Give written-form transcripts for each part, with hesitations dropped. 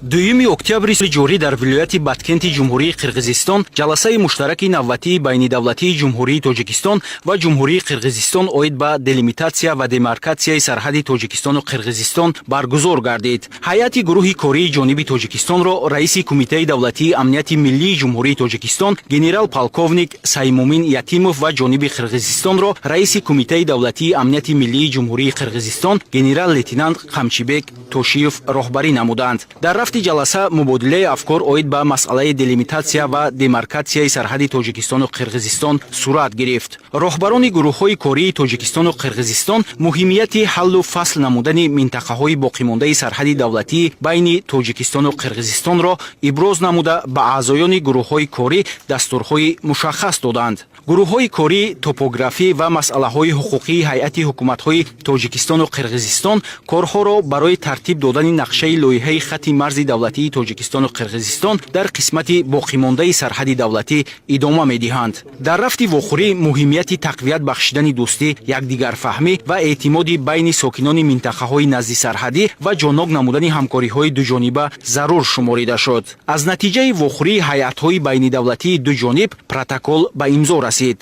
2 октябри ҷорӣ дар вилояти Баткенти ҷумҳурии Қирғизистон ҷаласаи муштараки навбатии байнидавлатии ҷумҳурии Тоҷикистон ва ҷумҳурии Қирғизистон оид ба делимитатсия ва демаркатсияи сарҳади Тоҷикистону Қирғизистон баргузор гардид. Ҳайати гурӯҳи кории ҷониби Тоҷикистонро раиси Кумитаи давлатии амнияти миллии ҷумҳурии Тоҷикистон генерал-полковник Саймумин Ятимов ва ҷониби Қирғизистонро раиси Кумитаи давлатии амнияти миллии ҷумҳурии Қирғизистон генерал-лейтенант Қамчибек Тошиев роҳбарӣ намуданд. Дар рафти ҷаласа мубодилаи афкор оид ба масъалаи делимитатсия ва демаркатсияи сарҳади Тоҷикистону Қирғизистон сурат гирифт. Роҳбарони гурӯҳҳои кории Тоҷикистону Қирғизистон муҳимияти ҳаллу фасл намудани минтақаҳои боқимондаи сарҳади давлатӣ байни Тоҷикистону Қирғизистонро иброз намуда ба аъзоёни гурӯҳҳои корӣ дастурҳои мушаххас доданд. Гурӯҳҳои корӣ топографӣ ва масъалаҳои ҳуқуқии ҳайати ҳукуматҳои Тоҷикистону Қирғизистон корҳоро барои тартиб додани нақшаи лоиҳаи хатти марзи давлатии Тоҷикистону Қирғизистон дар қисмати боқимондаи сарҳади давлатӣ идома медиҳанд. Дар рафти вохӯрӣ муҳимияти тақвият бахшидани дӯстӣ, якдигарфаҳмӣ ва эътимоди байни сокинони минтақаҳои назди сарҳадӣ ва ҷоноб намудани ҳамкориҳои дуҷониба зарур шуморида шуд. Аз натиҷаи вохӯрии ҳайатҳои байнидавлатии дуҷониб протокол ба имзо расид.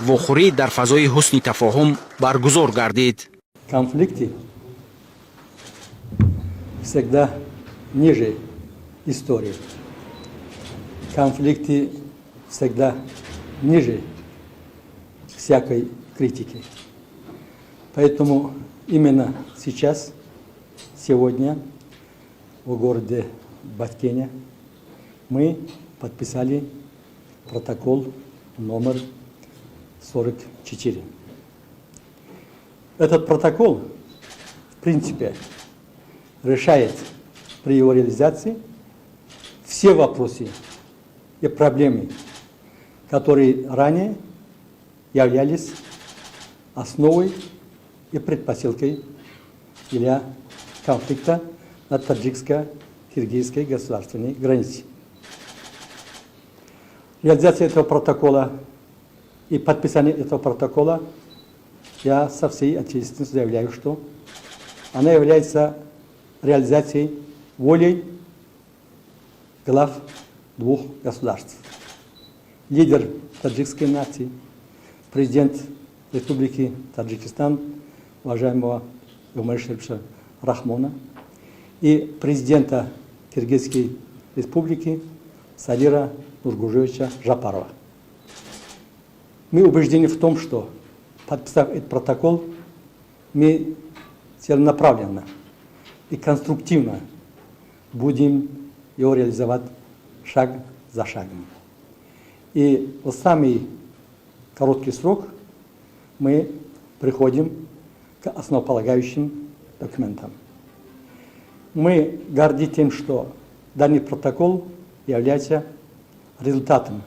вохӯрӣ дар фазои ҳусни тафоҳум баргузор гардид. Конфликты всегда ниже истории. Конфликты всегда ниже всякой критики. Поэтому именно сейчас, сегодня, в городе Баткене мы подписали протокол номер 44. Этот протокол, в принципе, решает при его реализации все вопросы и проблемы, которые ранее являлись основой и предпосылкой для конфликта на таджикско-киргизской государственной границе. Реализация этого протокола и подписание этого протокола, я со всей ответственностью заявляю, что она является реализацией волей глав двух государств. Лидер таджикской нации, президент Республики Таджикистан, уважаемого Гумар Шерифовича Рахмона, и президента Киргизской республики Садира Нургужевича Жапарова. Мы убеждены в том, что, подписав этот протокол, мы целенаправленно и конструктивно будем его реализовать шаг за шагом. И в самый короткий срок мы приходим к основополагающим документам. Мы горды тем, что данный протокол является результатом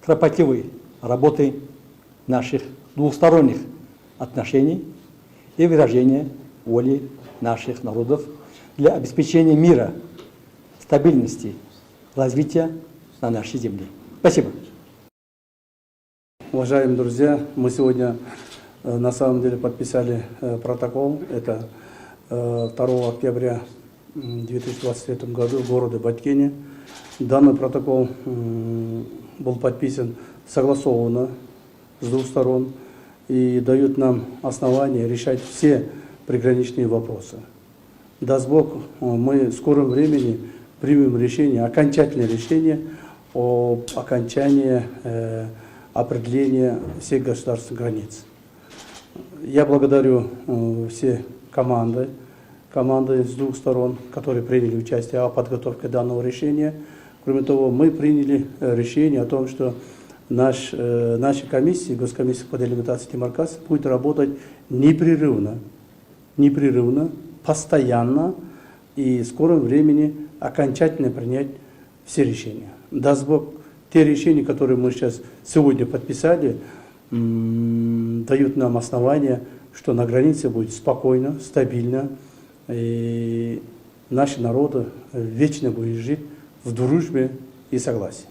кропотливой работы наших двусторонних отношений и выражения воли наших народов для обеспечения мира, стабильности, развития на нашей земле. Спасибо. Уважаемые друзья, мы сегодня на самом деле подписали протокол. Это 2 октября 2023 году в городе Баткене. Данный протокол был подписан согласованно с двух сторон и дает нам основание решать все приграничные вопросы. Даст Бог, мы в скором времени примем решение, окончательное решение об окончании определения всех государственных границ. Я благодарю все команды с двух сторон, которые приняли участие в подготовке данного решения. Кроме того, мы приняли решение о том, что наша комиссия, Госкомиссия по делимитации и демаркации, будет работать непрерывно, постоянно и в скором времени окончательно принять все решения. Даст Бог, те решения, которые мы сейчас сегодня подписали, дают нам основания, что на границе будет спокойно, стабильно, и наши народы вечно будут жить в дружбе и согласии.